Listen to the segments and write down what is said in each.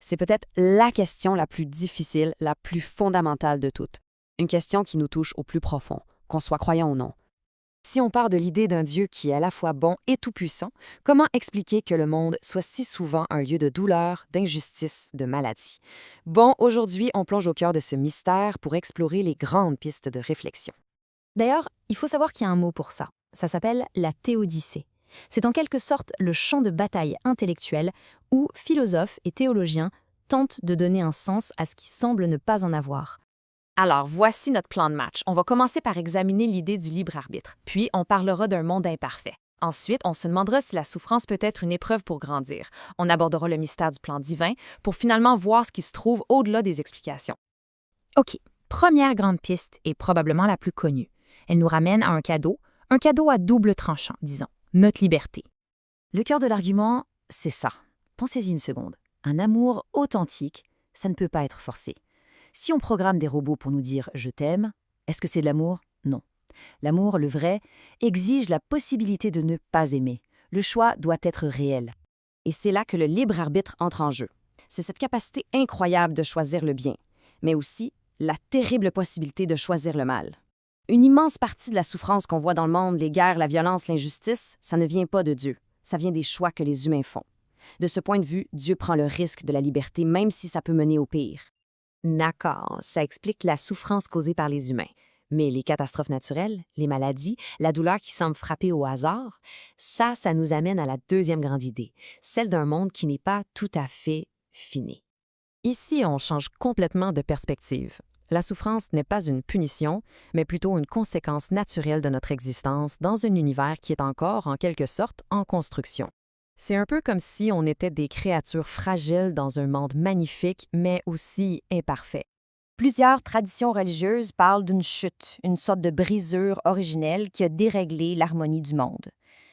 C'est peut-être la question la plus difficile, la plus fondamentale de toutes. Une question qui nous touche au plus profond, qu'on soit croyant ou non. Si on part de l'idée d'un Dieu qui est à la fois bon et tout-puissant, comment expliquer que le monde soit si souvent un lieu de douleur, d'injustice, de maladie? Bon, aujourd'hui, on plonge au cœur de ce mystère pour explorer les grandes pistes de réflexion. D'ailleurs, il faut savoir qu'il y a un mot pour ça. Ça s'appelle la théodicée. C'est en quelque sorte le champ de bataille intellectuel où philosophes et théologiens tentent de donner un sens à ce qui semble ne pas en avoir. Alors, voici notre plan de match. On va commencer par examiner l'idée du libre arbitre, puis on parlera d'un monde imparfait. Ensuite, on se demandera si la souffrance peut être une épreuve pour grandir. On abordera le mystère du plan divin pour finalement voir ce qui se trouve au-delà des explications. OK, première grande piste et probablement la plus connue. Elle nous ramène à un cadeau à double tranchant, disons, notre liberté. Le cœur de l'argument, c'est ça. Pensez-y une seconde. Un amour authentique, ça ne peut pas être forcé. Si on programme des robots pour nous dire « je t'aime », est-ce que c'est de l'amour? Non. L'amour, le vrai, exige la possibilité de ne pas aimer. Le choix doit être réel. Et c'est là que le libre arbitre entre en jeu. C'est cette capacité incroyable de choisir le bien, mais aussi la terrible possibilité de choisir le mal. Une immense partie de la souffrance qu'on voit dans le monde, les guerres, la violence, l'injustice, ça ne vient pas de Dieu. Ça vient des choix que les humains font. De ce point de vue, Dieu prend le risque de la liberté, même si ça peut mener au pire. D'accord, ça explique la souffrance causée par les humains. Mais les catastrophes naturelles, les maladies, la douleur qui semble frapper au hasard, ça nous amène à la deuxième grande idée, celle d'un monde qui n'est pas tout à fait fini. Ici, on change complètement de perspective. La souffrance n'est pas une punition, mais plutôt une conséquence naturelle de notre existence dans un univers qui est encore, en quelque sorte, en construction. C'est un peu comme si on était des créatures fragiles dans un monde magnifique, mais aussi imparfait. Plusieurs traditions religieuses parlent d'une chute, une sorte de brisure originelle qui a déréglé l'harmonie du monde.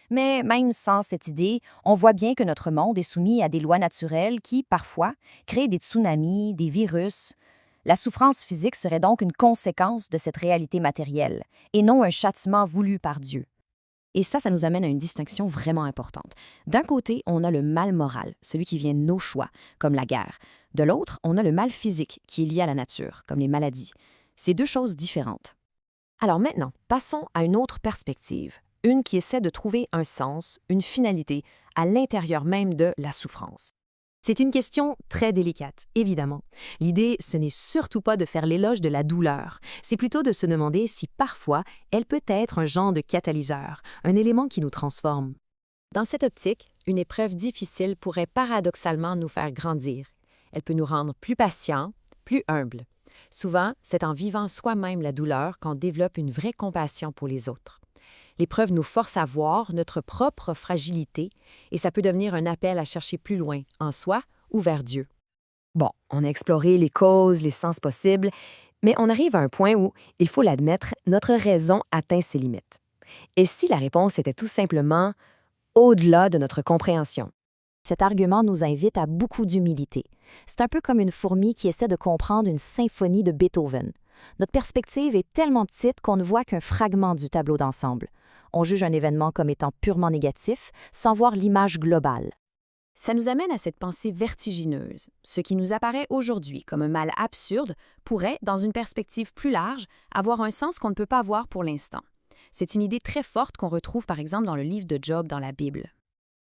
Mais même sans cette idée, on voit bien que notre monde est soumis à des lois naturelles qui, parfois, créent des tsunamis, des virus. La souffrance physique serait donc une conséquence de cette réalité matérielle, et non un châtiment voulu par Dieu. Et ça nous amène à une distinction vraiment importante. D'un côté, on a le mal moral, celui qui vient de nos choix, comme la guerre. De l'autre, on a le mal physique, qui est lié à la nature, comme les maladies. C'est deux choses différentes. Alors maintenant, passons à une autre perspective, une qui essaie de trouver un sens, une finalité, à l'intérieur même de la souffrance. C'est une question très délicate, évidemment. L'idée, ce n'est surtout pas de faire l'éloge de la douleur, c'est plutôt de se demander si parfois elle peut être un genre de catalyseur, un élément qui nous transforme. Dans cette optique, une épreuve difficile pourrait paradoxalement nous faire grandir. Elle peut nous rendre plus patients, plus humbles. Souvent, c'est en vivant soi-même la douleur qu'on développe une vraie compassion pour les autres. L'épreuve nous force à voir notre propre fragilité et ça peut devenir un appel à chercher plus loin, en soi ou vers Dieu. Bon, on a exploré les causes, les sens possibles, mais on arrive à un point où, il faut l'admettre, notre raison atteint ses limites. Et si la réponse était tout simplement au-delà de notre compréhension? Cet argument nous invite à beaucoup d'humilité. C'est un peu comme une fourmi qui essaie de comprendre une symphonie de Beethoven. Notre perspective est tellement petite qu'on ne voit qu'un fragment du tableau d'ensemble. On juge un événement comme étant purement négatif, sans voir l'image globale. Ça nous amène à cette pensée vertigineuse. Ce qui nous apparaît aujourd'hui comme un mal absurde pourrait, dans une perspective plus large, avoir un sens qu'on ne peut pas voir pour l'instant. C'est une idée très forte qu'on retrouve par exemple dans le livre de Job dans la Bible.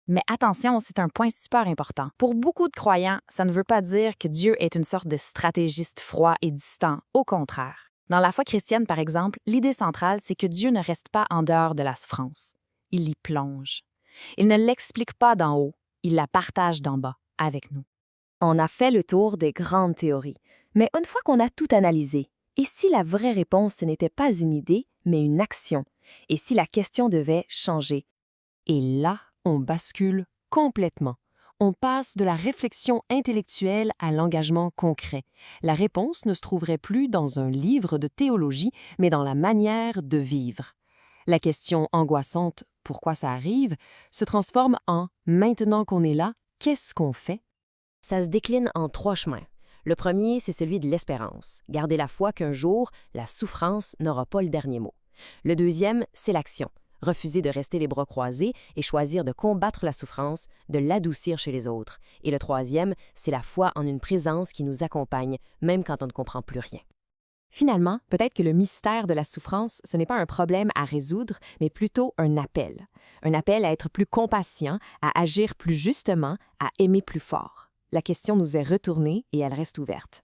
Mais attention, c'est un point super important. Pour beaucoup de croyants, ça ne veut pas dire que Dieu est une sorte de stratégiste froid et distant. Au contraire. Dans la foi chrétienne, par exemple, l'idée centrale, c'est que Dieu ne reste pas en dehors de la souffrance. Il y plonge. Il ne l'explique pas d'en haut, il la partage d'en bas, avec nous. On a fait le tour des grandes théories. Mais une fois qu'on a tout analysé, et si la vraie réponse ce n'était pas une idée, mais une action? Et si la question devait changer? Et là, on bascule complètement. On passe de la réflexion intellectuelle à l'engagement concret. La réponse ne se trouverait plus dans un livre de théologie, mais dans la manière de vivre. La question angoissante « pourquoi ça arrive ?» se transforme en « maintenant qu'on est là, qu'est-ce qu'on fait ?» Ça se décline en 3 chemins. Le premier, c'est celui de l'espérance. Garder la foi qu'un jour, la souffrance n'aura pas le dernier mot. Le deuxième, c'est l'action. refuser de rester les bras croisés et choisir de combattre la souffrance, de l'adoucir chez les autres. Et le troisième, c'est la foi en une présence qui nous accompagne, même quand on ne comprend plus rien. Finalement, peut-être que le mystère de la souffrance, ce n'est pas un problème à résoudre, mais plutôt un appel. Un appel à être plus compatient, à agir plus justement, à aimer plus fort. La question nous est retournée et elle reste ouverte.